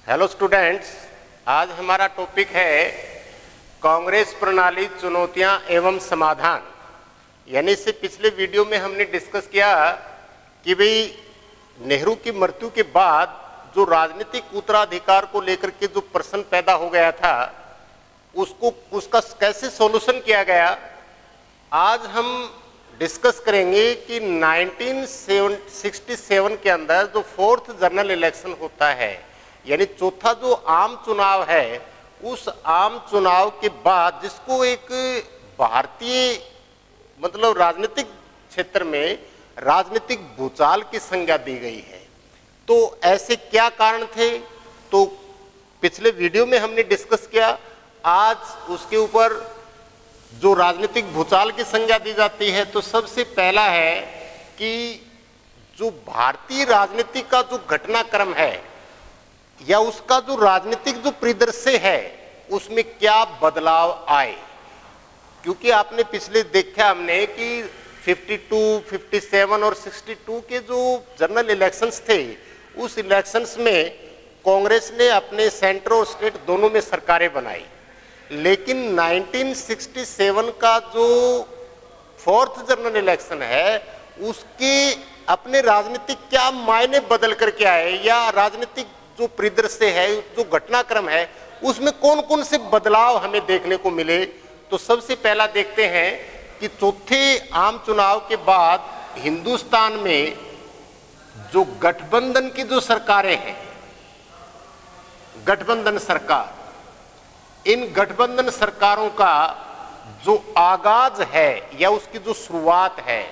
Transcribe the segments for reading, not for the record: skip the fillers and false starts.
Hello students, आज हमारा topic है कांग्रेस प्रणाली चुनौतियां एवं समाधान। यानी इससे पिछले वीडियो में हमने डिस्कस किया कि भाई नेहरू की मृत्यु के बाद जो राजनीतिक उत्तराधिकार को लेकर के जो प्रश्न पैदा हो गया था उसका कैसे सॉल्यूशन किया गया। आज हम डिस्कस करेंगे कि 1967 के अंदर जो 4th जनरल इलेक्शन होता है, यानी चौथा जो आम चुनाव है, उस आम चुनाव के बाद जिसको एक भारतीय मतलब राजनीतिक क्षेत्र में राजनीतिक भूचाल की संज्ञा दी गई है। तो ऐसे क्या कारण थे, तो पिछले वीडियो में हमने डिस्कस किया। आज उसके ऊपर जो राजनीतिक भूचाल की संज्ञा दी जाती है, तो सबसे पहला है कि जो भारतीय राजनीति का जो घटनाक्रम है या उसका जो राजनीतिक जो परिदृश्य है उसमें क्या बदलाव आए। क्योंकि आपने पिछले देखा हमने कि 52, 57 और 62 के जो जनरल इलेक्शंस थे, उस इलेक्शंस में कांग्रेस ने अपने सेंटर और स्टेट दोनों में सरकारें बनाई। लेकिन 1967 का जो 4th जनरल इलेक्शन है, उसके अपने राजनीतिक क्या मायने बदल करके आए या राजनीतिक जो परिदृश्य है, जो घटनाक्रम है, उसमें कौन कौन से बदलाव हमें देखने को मिले। तो सबसे पहला देखते हैं कि चौथे आम चुनाव के बाद हिंदुस्तान में जो गठबंधन की जो सरकारें हैं, गठबंधन सरकार, इन गठबंधन सरकारों का जो आगाज है या उसकी जो शुरुआत है,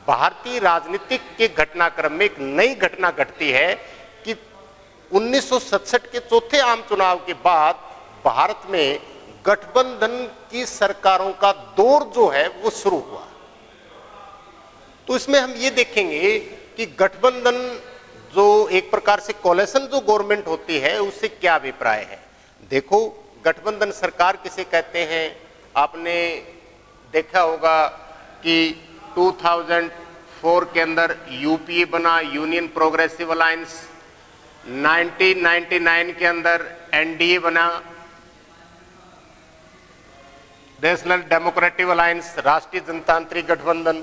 भारतीय राजनीतिक के घटनाक्रम में एक नई घटना घटती है कि 1967 के चौथे आम चुनाव के बाद भारत में गठबंधन की सरकारों का दौर जो है वो शुरू हुआ। तो इसमें हम ये देखेंगे कि गठबंधन जो एक प्रकार से कोalition जो गवर्नमेंट होती है, उससे क्या अभिप्राय है। देखो, गठबंधन सरकार किसे कहते हैं। आपने देखा होगा कि 2004 के अंदर यूपीए बना, यूनियन प्रोग्रेसिव अलायंस। 1999 के अंदर एनडीए बना, नेशनल डेमोक्रेटिक अलायंस, राष्ट्रीय जनतांत्रिक गठबंधन।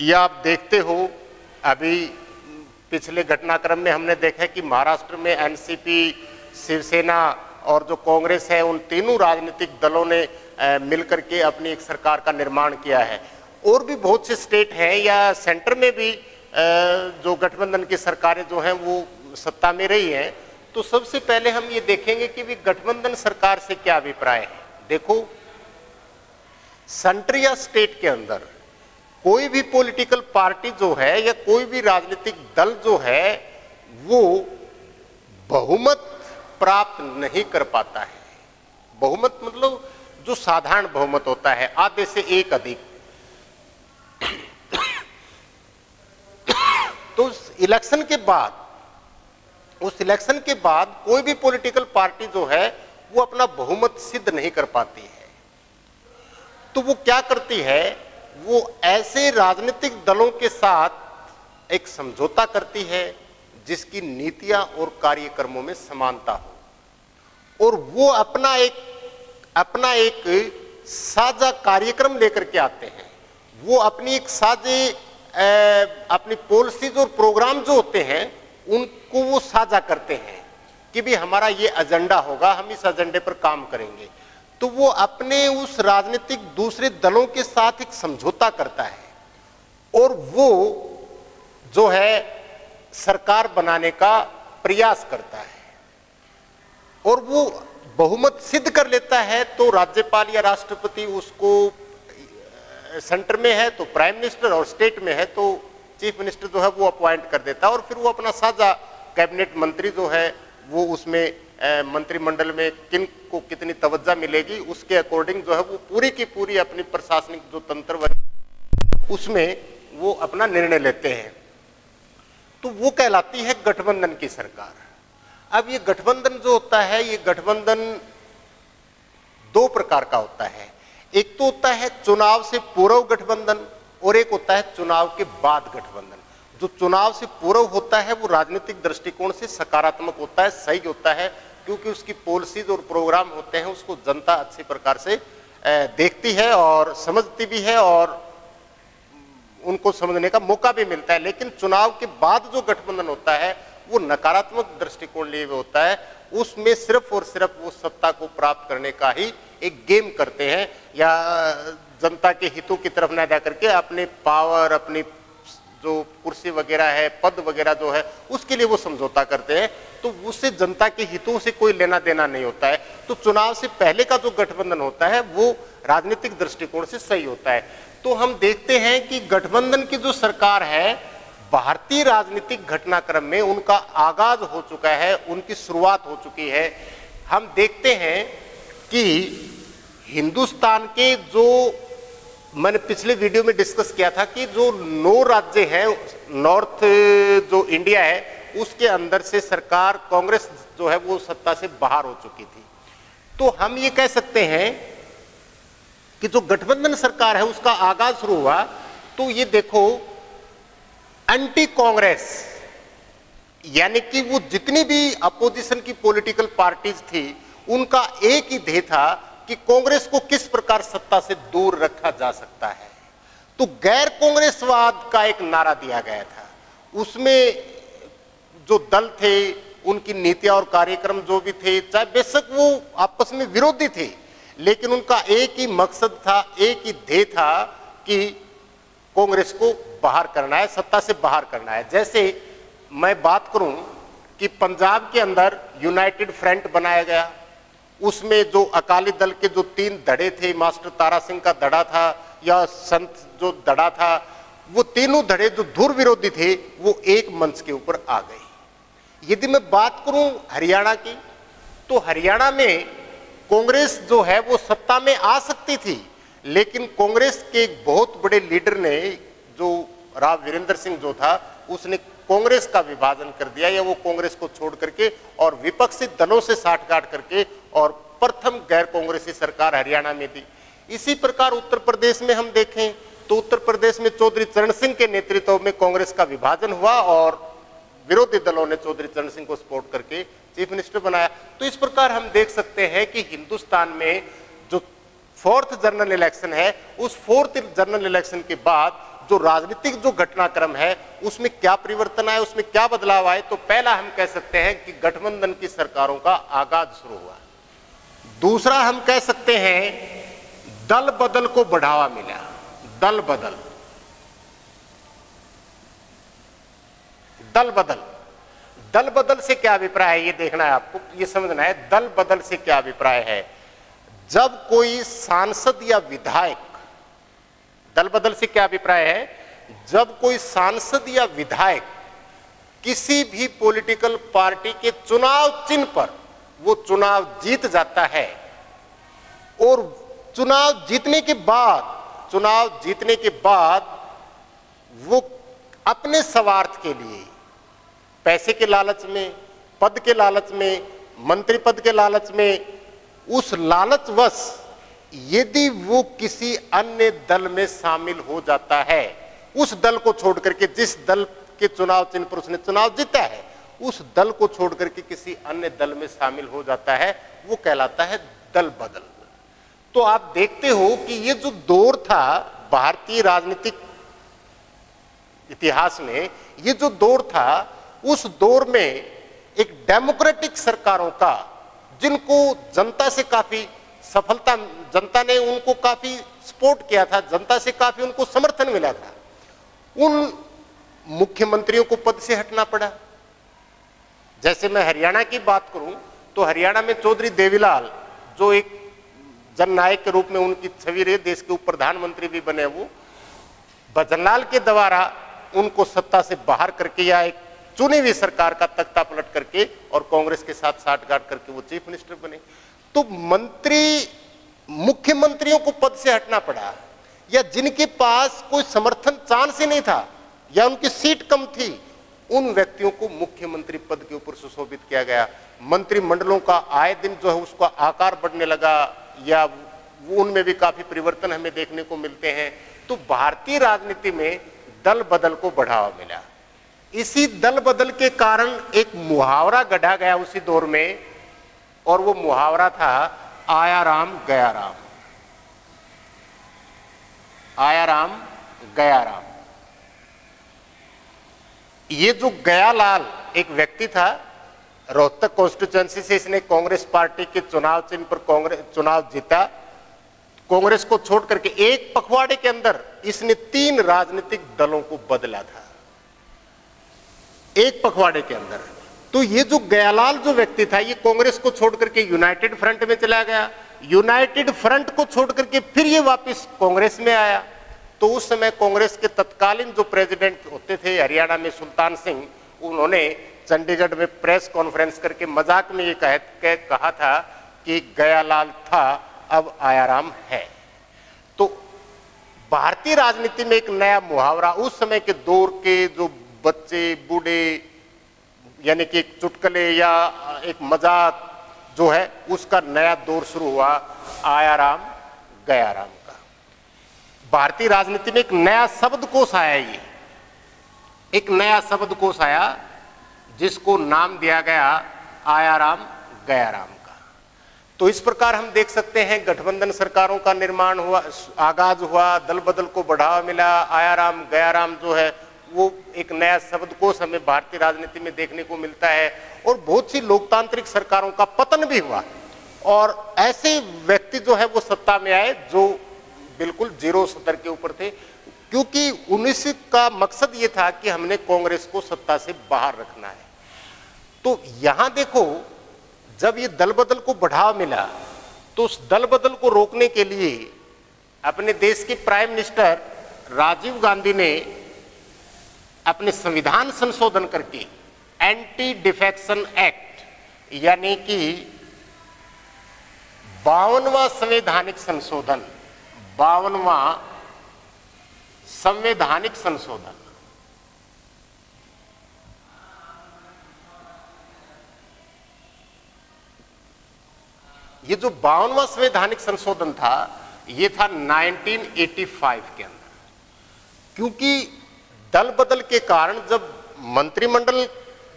यह आप देखते हो, अभी पिछले घटनाक्रम में हमने देखा कि महाराष्ट्र में एनसीपी, शिवसेना और जो कांग्रेस है, उन तीनों राजनीतिक दलों ने मिलकर के अपनी एक सरकार का निर्माण किया है। और भी बहुत से स्टेट हैं या सेंटर में भी जो गठबंधन की सरकारें जो हैं वो सत्ता में रही हैं। तो सबसे पहले हम ये देखेंगे कि भी गठबंधन सरकार से क्या अभिप्राय है। देखो, सेंटर या स्टेट के अंदर कोई भी पॉलिटिकल पार्टी जो है या कोई भी राजनीतिक दल जो है वो बहुमत प्राप्त नहीं कर पाता है। बहुमत मतलब जो साधारण बहुमत होता है, आधे से एक अधिक। तो उस इलेक्शन के बाद कोई भी पॉलिटिकल पार्टी जो है वो अपना बहुमत सिद्ध नहीं कर पाती है। तो वो क्या करती है, वो ऐसे राजनीतिक दलों के साथ एक समझौता करती है जिसकी नीतियां और कार्यक्रमों में समानता हो, और वो अपना एक साझा कार्यक्रम लेकर के आते हैं। वो अपनी एक अपनी पॉलिसीज और प्रोग्राम जो होते हैं उनको वो साझा करते हैं कि भी हमारा ये एजेंडा होगा, हम इस एजेंडे पर काम करेंगे। तो वो अपने उस राजनीतिक दूसरे दलों के साथ एक समझौता करता है और वो जो है सरकार बनाने का प्रयास करता है, और वो बहुमत सिद्ध कर लेता है। तो राज्यपाल या राष्ट्रपति उसको, सेंटर में है तो प्राइम मिनिस्टर और स्टेट में है तो चीफ मिनिस्टर जो है वो अपॉइंट कर देता है, और फिर वो अपना साझा कैबिनेट मंत्री जो है वो उसमें मंत्रिमंडल में किन को कितनी तवज्जो मिलेगी उसके अकॉर्डिंग जो है वो पूरी की पूरी अपनी प्रशासनिक जो तंत्र उसमें वो अपना निर्णय लेते हैं। तो वो कहलाती है गठबंधन की सरकार। अब ये गठबंधन जो होता है, ये गठबंधन दो प्रकार का होता है। एक तो होता है चुनाव से पूर्व गठबंधन और एक होता है चुनाव के बाद गठबंधन। जो चुनाव से पूर्व होता है वो राजनीतिक दृष्टिकोण से सकारात्मक होता है, सही होता है, क्योंकि उसकी पॉलिसीज और प्रोग्राम होते हैं उसको जनता अच्छी प्रकार से देखती है और समझती भी है और उनको समझने का मौका भी मिलता है। लेकिन चुनाव के बाद जो गठबंधन होता है वो नकारात्मक दृष्टिकोण लिए हुए होता है, उसमें सिर्फ और सिर्फ वो सत्ता को प्राप्त करने का ही एक गेम करते हैं या जनता के हितों की तरफ ना जा करके अपने पावर, अपनी जो कुर्सी वगैरह है, पद वगैरह जो है उसके लिए वो समझौता करते हैं, तो उससे जनता के हितों से कोई लेना देना नहीं होता है। तो चुनाव से पहले का जो गठबंधन होता है वो राजनीतिक दृष्टिकोण से सही होता है। तो हम देखते हैं कि गठबंधन की जो सरकार है, भारतीय राजनीतिक घटनाक्रम में उनका आगाज हो चुका है, उनकी शुरुआत हो चुकी है। हम देखते हैं कि हिंदुस्तान के जो मैंने पिछले वीडियो में डिस्कस किया था कि जो 9 राज्य हैं नॉर्थ जो इंडिया है उसके अंदर से सरकार कांग्रेस जो है वो सत्ता से बाहर हो चुकी थी। तो हम ये कह सकते हैं कि जो गठबंधन सरकार है उसका आगाज शुरू हुआ, तो ये देखो एंटी कांग्रेस यानी कि वो जितनी भी अपोजिशन की पॉलिटिकल पार्टीज थी उनका एक ही ध्येय था कि कांग्रेस को किस प्रकार सत्ता से दूर रखा जा सकता है। तो गैर कांग्रेसवाद का एक नारा दिया गया था, उसमें जो दल थे उनकी नीतियां और कार्यक्रम जो भी थे, चाहे बेशक वो आपस में विरोधी थे, लेकिन उनका एक ही मकसद था, एक ही ध्येय था कि कांग्रेस को बाहर करना है, सत्ता से बाहर करना है। जैसे मैं बात करूं कि पंजाब के अंदर यूनाइटेड फ्रंट बनाया गया, उसमें जो अकाली दल के जो 3 धड़े थे, मास्टर तारा सिंह का धड़ा था या संत जो धड़ा था, वो तीनों धड़े जो धुर विरोधी थे वो एक मंच के ऊपर आ गए। यदि मैं बात करूं हरियाणा की, तो हरियाणा में कांग्रेस जो है वो सत्ता में आ सकती थी, लेकिन कांग्रेस के एक बहुत बड़े लीडर ने, जो राव वीरेंद्र सिंह जो था, उसने कांग्रेस का विभाजन कर दिया या वो कांग्रेस को छोड़ करके और विपक्षी दलों से साठगांठ करके और प्रथम गैर कांग्रेसी सरकार हरियाणा में दी। इसी प्रकार उत्तर प्रदेश में हम देखें तो उत्तर प्रदेश में चौधरी चरण सिंह के नेतृत्व में कांग्रेस का विभाजन हुआ और विरोधी दलों ने चौधरी चरण सिंह को सपोर्ट करके चीफ मिनिस्टर बनाया। तो इस प्रकार हम देख सकते हैं कि हिंदुस्तान में जो 4th जनरल इलेक्शन है, उस 4th जनरल इलेक्शन के बाद जो राजनीतिक जो घटनाक्रम है उसमें क्या परिवर्तन आए, उसमें क्या बदलाव आए। तो पहला हम कह सकते हैं कि गठबंधन की सरकारों का आगाज शुरू हुआ। दूसरा हम कह सकते हैं दल बदल को बढ़ावा मिला। दल बदल, दल बदल, दल बदल से क्या अभिप्राय है ये देखना है आपको, ये समझना है दल बदल से क्या अभिप्राय है। जब कोई सांसद या विधायक, दल बदल से क्या अभिप्राय है, जब कोई सांसद या विधायक किसी भी पॉलिटिकल पार्टी के चुनाव चिन्ह पर वो चुनाव जीत जाता है और चुनाव जीतने के बाद वो अपने स्वार्थ के लिए, पैसे के लालच में, पद के लालच में, मंत्री पद के लालच में, उस लालचवश यदि वो किसी अन्य दल में शामिल हो जाता है, उस दल को छोड़ करके, जिस दल के चुनाव चिन्ह पर उसने चुनाव जीता है, उस दल को छोड़ करके किसी अन्य दल में शामिल हो जाता है, वो कहलाता है दल बदल। तो आप देखते हो कि ये जो दौर था भारतीय राजनीतिक इतिहास में, ये जो दौर था, उस दौर में एक डेमोक्रेटिक सरकारों का, जिनको जनता से काफी सफलता, जनता ने उनको काफी सपोर्ट किया था, जनता से काफी उनको समर्थन मिला था, उन मुख्यमंत्रियों को पद से हटना पड़ा। जैसे मैं हरियाणा की बात करूं तो हरियाणा में चौधरी देवीलाल, जो एक जननायक के रूप में उनकी छवि रही, देश के उप प्रधानमंत्री भी बने, वो भजनलाल के द्वारा उनको सत्ता से बाहर करके या एक चुनी हुई सरकार का तख्ता पलट करके और कांग्रेस के साथ साठगांठ करके वो चीफ मिनिस्टर बने। तो मुख्यमंत्रियों को पद से हटना पड़ा, या जिनके पास कोई समर्थन चांस ही नहीं था या उनकी सीट कम थी, उन व्यक्तियों को मुख्यमंत्री पद के ऊपर सुशोभित किया गया। मंत्रिमंडलों का आए दिन जो है उसका आकार बढ़ने लगा, या उनमें भी काफी परिवर्तन हमें देखने को मिलते हैं। तो भारतीय राजनीति में दल बदल को बढ़ावा मिला। इसी दल बदल के कारण एक मुहावरा गढ़ा गया उसी दौर में, और वो मुहावरा था आया राम गया राम। आया राम गया राम। ये जो गयालाल एक व्यक्ति था, रोहतक कॉन्स्टिट्यूएंसी से इसने कांग्रेस पार्टी के चुनाव चिन्ह पर कांग्रेस चुनाव जीता। कांग्रेस को छोड़ करके एक पखवाड़े के अंदर इसने 3 राजनीतिक दलों को बदला था, एक पखवाड़े के अंदर। तो ये जो गयालाल जो व्यक्ति था, ये कांग्रेस को छोड़ करके यूनाइटेड फ्रंट में चला गया, यूनाइटेड फ्रंट को छोड़ करके फिर ये वापस कांग्रेस में आया। तो उस समय कांग्रेस के तत्कालीन जो प्रेसिडेंट होते थे हरियाणा में, सुल्तान सिंह, उन्होंने चंडीगढ़ में प्रेस कॉन्फ्रेंस करके मजाक में ये कहा था कि गयालाल था अब आयाराम है। तो भारतीय राजनीति में एक नया मुहावरा, उस समय के दौर के जो बच्चे बूढ़े, यानी कि एक चुटकुले या एक मजाक जो है, उसका नया दौर शुरू हुआ, आया राम गया राम का। भारतीय राजनीति में एक नया शब्दकोश आया, ये एक नया शब्दकोश आया जिसको नाम दिया गया आया राम गया राम का। तो इस प्रकार हम देख सकते हैं गठबंधन सरकारों का निर्माण हुआ, आगाज हुआ, दल बदल को बढ़ावा मिला, आया राम गया राम जो है वो एक नया शब्दकोश हमें भारतीय राजनीति में देखने को मिलता है। और बहुत सी लोकतांत्रिक सरकारों का पतन भी हुआ और ऐसे व्यक्ति जो है वो सत्ता में आए जो बिल्कुल जीरो स्तर के ऊपर थे, क्योंकि 19 का मकसद ये था कि हमने कांग्रेस को सत्ता से बाहर रखना है। तो यहां देखो, जब ये दल बदल को बढ़ावा मिला तो उस दल बदल को रोकने के लिए अपने देश के प्राइम मिनिस्टर राजीव गांधी ने अपने संविधान संशोधन करके एंटी डिफेक्शन एक्ट, यानी कि 52वां संवैधानिक संशोधन, 52वां संवैधानिक संशोधन, ये जो 52वां संवैधानिक संशोधन था, ये था 1985 के अंदर। क्योंकि दल बदल के कारण जब मंत्रिमंडल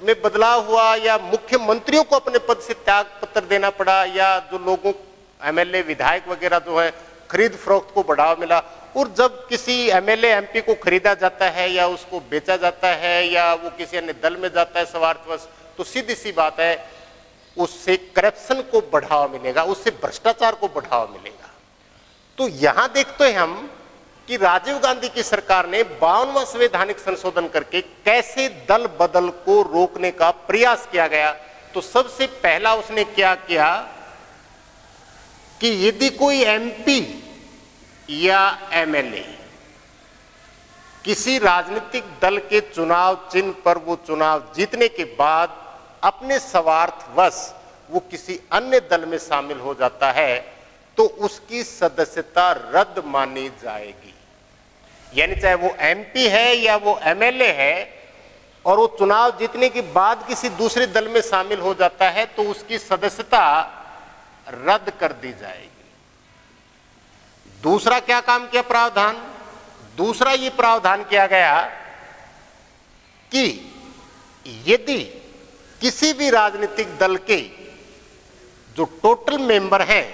में बदलाव हुआ या मुख्यमंत्रियों को अपने पद से त्याग पत्र देना पड़ा, या जो लोगों एमएलए विधायक वगैरह जो है खरीद फरोख्त को बढ़ावा मिला, और जब किसी एमएलए एमपी को खरीदा जाता है या उसको बेचा जाता है या वो किसी अन्य दल में जाता है स्वार्थवश, तो सीधी सी बात है उससे करप्शन को बढ़ावा मिलेगा, उससे भ्रष्टाचार को बढ़ावा मिलेगा। तो यहां देखते हैं हम कि राजीव गांधी की सरकार ने 52वां संवैधानिक संशोधन करके कैसे दल बदल को रोकने का प्रयास किया गया। तो सबसे पहला उसने क्या किया कि यदि कोई एमपी या एमएलए किसी राजनीतिक दल के चुनाव चिन्ह पर वो चुनाव जीतने के बाद अपने स्वार्थवश वो किसी अन्य दल में शामिल हो जाता है, तो उसकी सदस्यता रद्द मानी जाएगी। यानी चाहे वो एमपी है या वो एमएलए है और वो चुनाव जीतने के बाद किसी दूसरे दल में शामिल हो जाता है, तो उसकी सदस्यता रद्द कर दी जाएगी। दूसरा क्या काम किया प्रावधान? दूसरा ये प्रावधान किया गया कि यदि किसी भी राजनीतिक दल के जो टोटल मेंबर हैं,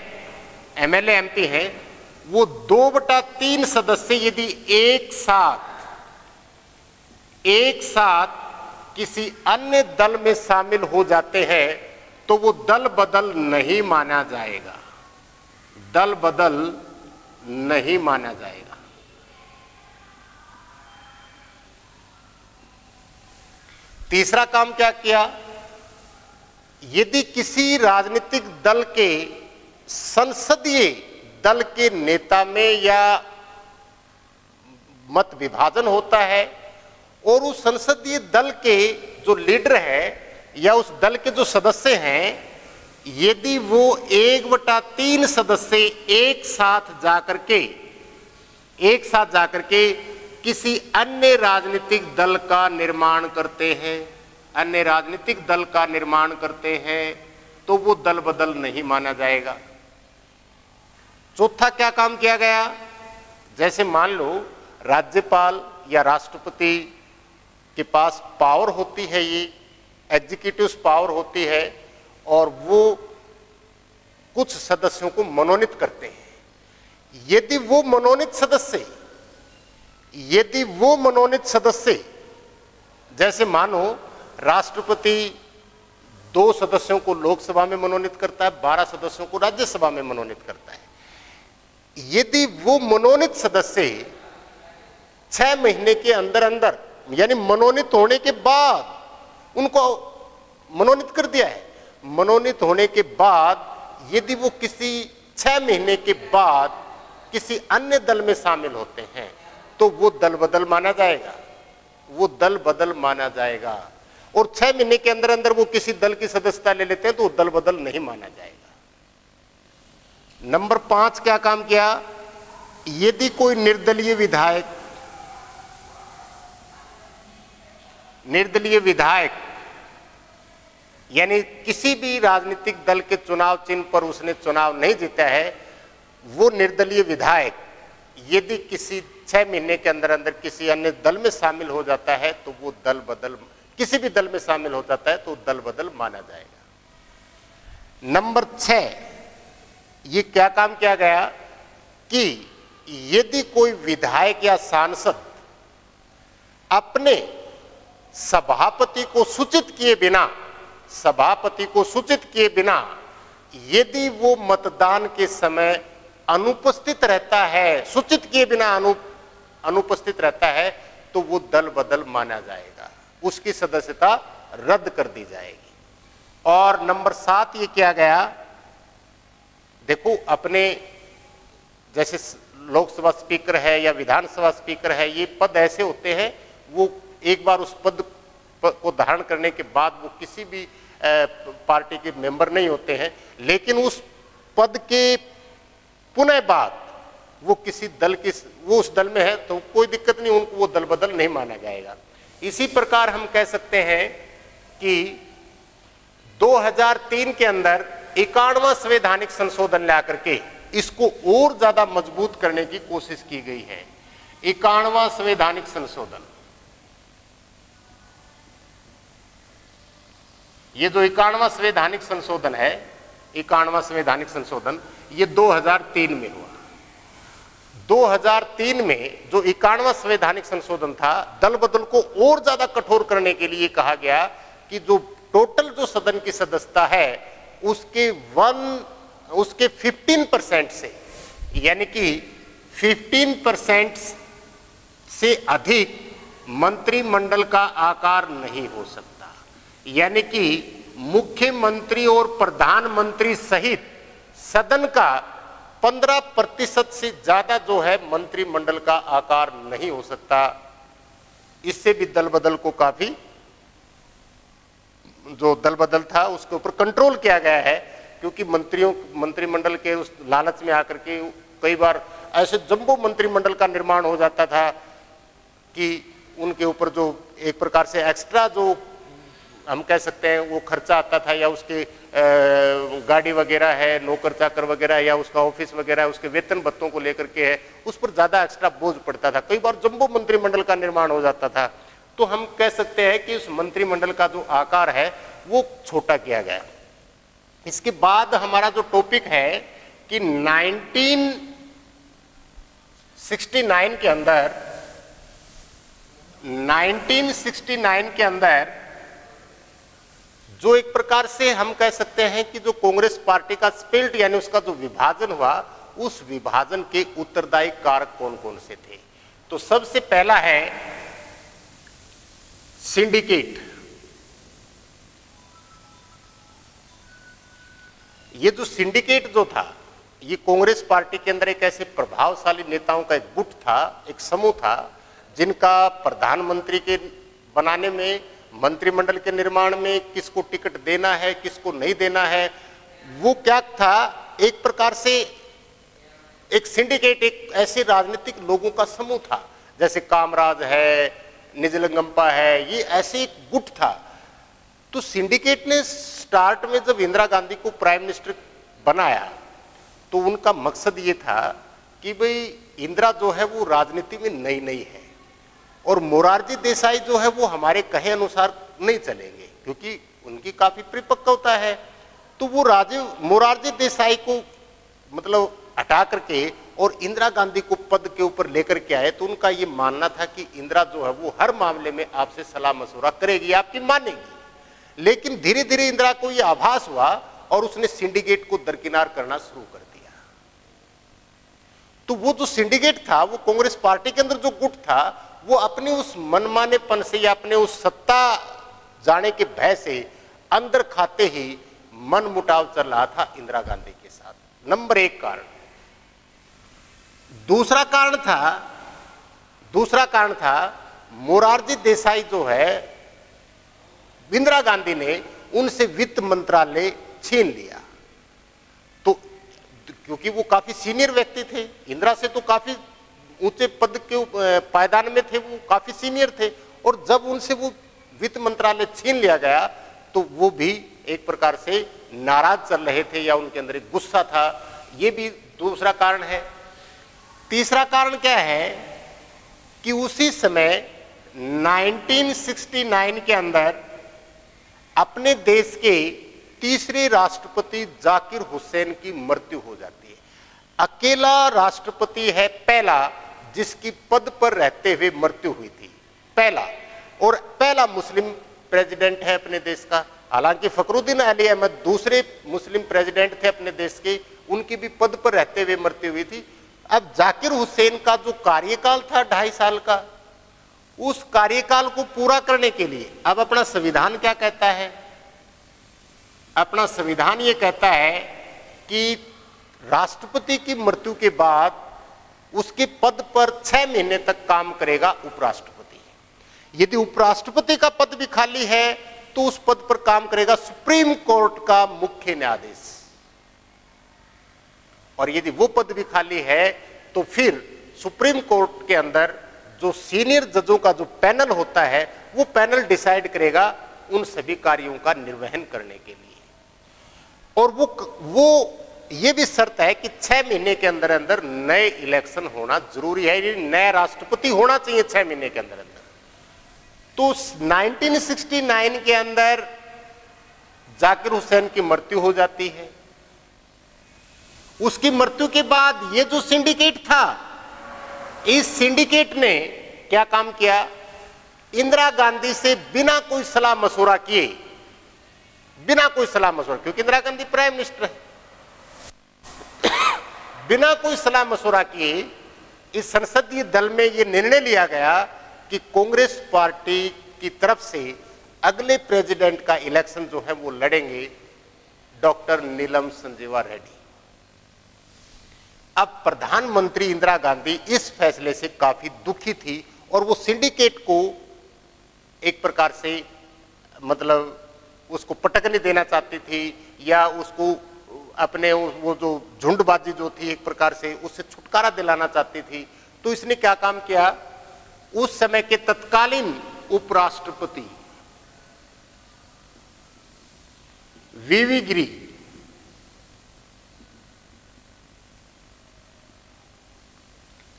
एमएलए एमपी हैं, वो 2/3 सदस्य यदि एक साथ किसी अन्य दल में शामिल हो जाते हैं तो वो दल बदल नहीं माना जाएगा, दल बदल नहीं माना जाएगा। तीसरा काम क्या किया? यदि किसी राजनीतिक दल के संसदीय दल के नेता में या मत विभाजन होता है और उस संसदीय दल के जो लीडर है या उस दल के जो सदस्य हैं, यदि वो 1/3 सदस्य एक साथ जाकर के किसी अन्य राजनीतिक दल का निर्माण करते हैं, अन्य राजनीतिक दल का निर्माण करते हैं, तो वो दल बदल नहीं माना जाएगा। चौथा क्या काम किया गया? जैसे मान लो राज्यपाल या राष्ट्रपति के पास पावर होती है, ये एग्जीक्यूटिव पावर होती है, और वो कुछ सदस्यों को मनोनीत करते हैं। यदि वो मनोनीत सदस्य जैसे मानो राष्ट्रपति 2 सदस्यों को लोकसभा में मनोनीत करता है, 12 सदस्यों को राज्यसभा में मनोनीत करता है। यदि वो मनोनीत सदस्य 6 महीने के अंदर अंदर, यानी मनोनीत होने के बाद उनको मनोनीत कर दिया है, मनोनीत होने के बाद यदि वो किसी 6 महीने के बाद किसी अन्य दल में शामिल होते हैं तो वो दल बदल माना जाएगा, वो दल बदल माना जाएगा। और 6 महीने के अंदर अंदर वो किसी दल की सदस्यता ले लेते हैं तो दल बदल नहीं माना जाएगा। नंबर 5 क्या काम किया, यदि कोई निर्दलीय विधायक यानी किसी भी राजनीतिक दल के चुनाव चिन्ह पर उसने चुनाव नहीं जीता है, वो निर्दलीय विधायक यदि किसी 6 महीने के अंदर अंदर किसी अन्य दल में शामिल हो जाता है तो वो दल बदल, किसी भी दल में शामिल हो जाता है तो दल बदल माना जाएगा। नंबर 6, ये क्या काम किया गया कि यदि कोई विधायक या सांसद अपने सभापति को सूचित किए बिना यदि वो मतदान के समय अनुपस्थित रहता है, सूचित किए बिना अनुपस्थित रहता है तो वो दल बदल माना जाएगा, उसकी सदस्यता रद्द कर दी जाएगी। और नंबर 7 ये किया गया, देखो अपने जैसे लोकसभा स्पीकर है या विधानसभा स्पीकर है, ये पद ऐसे होते हैं, वो एक बार उस पद को धारण करने के बाद वो किसी भी पार्टी के मेंबर नहीं होते हैं, लेकिन उस पद के पुनः बाद वो किसी दल की, वो उस दल में है तो कोई दिक्कत नहीं, उनको वो दल बदल नहीं माना जाएगा। इसी प्रकार हम कह सकते हैं कि 2003 के अंदर 51वां संवैधानिक संशोधन ला करके इसको और ज्यादा मजबूत करने की कोशिश की गई है। 51वां संवैधानिक संशोधन, ये जो 51वां संवैधानिक संशोधन है, 51वां संवैधानिक संशोधन ये 2003 में हुआ। 2003 में जो 51वां संवैधानिक संशोधन था, दल बदल को और ज्यादा कठोर करने के लिए कहा गया कि जो टोटल जो सदन की सदस्यता है उसके 15% से, यानी कि 15% से अधिक मंत्रिमंडल का आकार नहीं हो सकता। यानी कि मुख्यमंत्री और प्रधानमंत्री सहित सदन का 15% से ज्यादा जो है मंत्रिमंडल का आकार नहीं हो सकता। इससे भी दल बदल को काफी, जो दल बदल था उसके ऊपर कंट्रोल किया गया है, क्योंकि मंत्रिमंडल के उस लालच में आकर के कई बार ऐसे जंबो मंत्रिमंडल का निर्माण हो जाता था कि उनके ऊपर जो एक प्रकार से एक्स्ट्रा जो हम कह सकते हैं वो खर्चा आता था, या उसके गाड़ी वगैरह है, नौकर चाकर वगैरह, या उसका ऑफिस वगैरह है, उसके वेतन भत्तों को लेकर के है, उस पर ज्यादा एक्स्ट्रा बोझ पड़ता था। कई बार जंबो मंत्रिमंडल का निर्माण हो जाता था। तो हम कह सकते हैं कि उस मंत्रिमंडल का जो आकार है वो छोटा किया गया। इसके बाद हमारा जो टॉपिक है कि 1969 के अंदर जो एक प्रकार से हम कह सकते हैं कि जो कांग्रेस पार्टी का स्प्लिट यानी उसका जो विभाजन हुआ, उस विभाजन के उत्तरदायी कारक कौन कौन से थे। तो सबसे पहला है सिंडिकेट। ये जो सिंडिकेट जो था, ये कांग्रेस पार्टी के अंदर एक ऐसे प्रभावशाली नेताओं का एक गुट था, एक समूह था, जिनका प्रधानमंत्री के बनाने में, मंत्रिमंडल के निर्माण में, किसको टिकट देना है किसको नहीं देना है, वो क्या था, एक प्रकार से एक सिंडिकेट, एक ऐसे राजनीतिक लोगों का समूह था। जैसे कामराज है, निजलंगम्पा है, ये ऐसे एक गुट था। तो सिंडिकेट ने स्टार्ट में जब इंदिरा गांधी को प्राइम मिनिस्टर बनाया तो उनका मकसद ये था कि भाई इंदिरा जो है वो राजनीति में नई नई है और मोरारजी देसाई जो है वो हमारे कहे अनुसार नहीं चलेंगे, क्योंकि उनकी काफी परिपक्वता है। तो वो मोरारजी देसाई को मतलब हटा करके और इंदिरा गांधी को पद के ऊपर लेकर के आए। तो उनका ये मानना था कि इंदिरा जो है वो हर मामले में आपसे सलाह मशवरा करेगी, आपकी मानेगी। लेकिन धीरे धीरे इंदिरा को ये आभास हुआ और उसने सिंडिकेट को दरकिनार करना शुरू कर दिया। तो वो जो सिंडिकेट था, वो कांग्रेस पार्टी के अंदर जो गुट था, वो अपने उस मनमानेपन से या अपने उस सत्ता जाने के भय से अंदर खाते ही मन मुटाव चल रहा था इंदिरा गांधी के साथ। नंबर एक कारण। दूसरा कारण था मोरारजी देसाई जो है, इंदिरा गांधी ने उनसे वित्त मंत्रालय छीन लिया। तो क्योंकि वो काफी सीनियर व्यक्ति थे, इंदिरा से तो काफी ऊंचे पद के पायदान में थे, वो काफी सीनियर थे, और जब उनसे वो वित्त मंत्रालय छीन लिया गया तो वो भी एक प्रकार से नाराज चल रहे थे या उनके अंदर एक गुस्सा था। ये भी दूसरा कारण है। तीसरा कारण क्या है कि उसी समय 1969 के अंदर अपने देश के तीसरे राष्ट्रपति जाकिर हुसैन की मृत्यु हो जाती है। अकेला राष्ट्रपति है पहला जिसकी पद पर रहते हुए मृत्यु हुई थी, पहला, और पहला मुस्लिम प्रेसिडेंट है अपने देश का। हालांकि फखरुद्दीन अली अहमद दूसरे मुस्लिम प्रेसिडेंट थे अपने देश के, उनकी भी पद पर रहते हुए मृत्यु हुई थी। अब जाकिर हुसैन का जो कार्यकाल था 2.5 साल का, उस कार्यकाल को पूरा करने के लिए अब अपना संविधान क्या कहता है? अपना संविधान ये कहता है कि राष्ट्रपति की मृत्यु के बाद उसके पद पर 6 महीने तक काम करेगा उपराष्ट्रपति। यदि उपराष्ट्रपति का पद भी खाली है तो उस पद पर काम करेगा सुप्रीम कोर्ट का मुख्य न्यायाधीश, और यदि वो पद भी खाली है तो फिर सुप्रीम कोर्ट के अंदर जो सीनियर जजों का जो पैनल होता है, वो पैनल डिसाइड करेगा उन सभी कार्यों का निर्वहन करने के लिए। और वो ये भी शर्त है कि 6 महीने के अंदर अंदर नए इलेक्शन होना जरूरी है, नया राष्ट्रपति होना चाहिए 6 महीने के अंदर अंदर। तो 1969 के अंदर जाकिर हुसैन की मृत्यु हो जाती है। उसकी मृत्यु के बाद ये जो सिंडिकेट था, इस सिंडिकेट ने क्या काम किया? इंदिरा गांधी से बिना कोई सलाह मशवरा किए, बिना कोई सलाह मशवरा, क्योंकि इंदिरा गांधी प्राइम मिनिस्टर है, बिना कोई सलाह मशवरा किए इस संसदीय दल में यह निर्णय लिया गया कि कांग्रेस पार्टी की तरफ से अगले प्रेसिडेंट का इलेक्शन जो है वो लड़ेंगे डॉक्टर नीलम संजीवा रेड्डी। अब प्रधानमंत्री इंदिरा गांधी इस फैसले से काफी दुखी थी और वो सिंडिकेट को एक प्रकार से मतलब उसको पटकने देना चाहती थी, या उसको अपने वो जो झुंडबाजी जो थी एक प्रकार से उससे छुटकारा दिलाना चाहती थी। तो इसने क्या काम किया? उस समय के तत्कालीन उपराष्ट्रपति वीवी गिरी,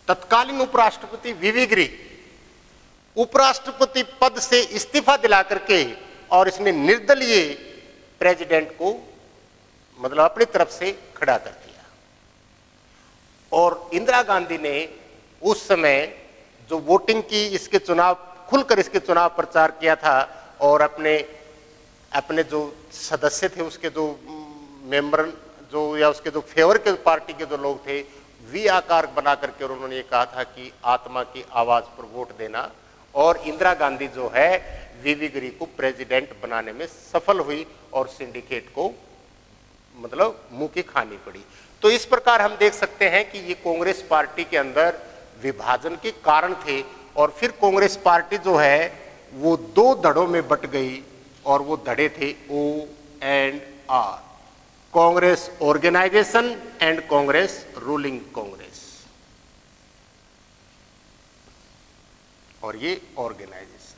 तत्कालीन उपराष्ट्रपति वीवी गिरी उपराष्ट्रपति पद से इस्तीफा दिला करके और इसने निर्दलीय प्रेसिडेंट को मतलब अपनी तरफ से खड़ा कर दिया। और इंदिरा गांधी ने उस समय जो वोटिंग की इसके चुनाव खुलकर इसके चुनाव प्रचार किया था, और अपने जो सदस्य थे उसके जो मेंबर जो या उसके जो फेवर के पार्टी के जो लोग थे, वी आकार बना करके और उन्होंने ये कहा था कि आत्मा की आवाज पर वोट देना। और इंदिरा गांधी जो है वीवी गिरी को प्रेसिडेंट बनाने में सफल हुई और सिंडिकेट को मतलब मुंह की खानी पड़ी। तो इस प्रकार हम देख सकते हैं कि ये कांग्रेस पार्टी के अंदर विभाजन के कारण थे, और फिर कांग्रेस पार्टी जो है वो 2 धड़ों में बट गई, और वो धड़े थे O&R, Congress organisation and Congress ruling Congress. और ये ऑर्गेनाइजेशन।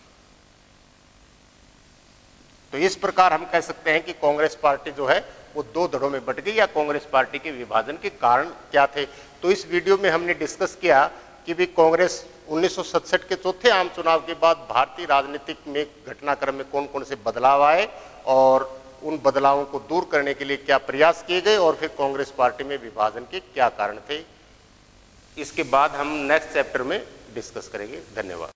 तो इस प्रकार हम कह सकते हैं कि कांग्रेस पार्टी जो है वो 2 धड़ों में बट गई, या कांग्रेस पार्टी के विभाजन के कारण क्या थे। तो इस वीडियो में हमने डिस्कस किया कि भी कांग्रेस 1967 के चौथे आम चुनाव के बाद भारतीय राजनीतिक में घटनाक्रम में कौन कौन से बदलाव आए और उन बदलावों को दूर करने के लिए क्या प्रयास किए गए और फिर कांग्रेस पार्टी में विभाजन के क्या कारण थे। इसके बाद हम नेक्स्ट चैप्टर में डिस्कस करेंगे। धन्यवाद।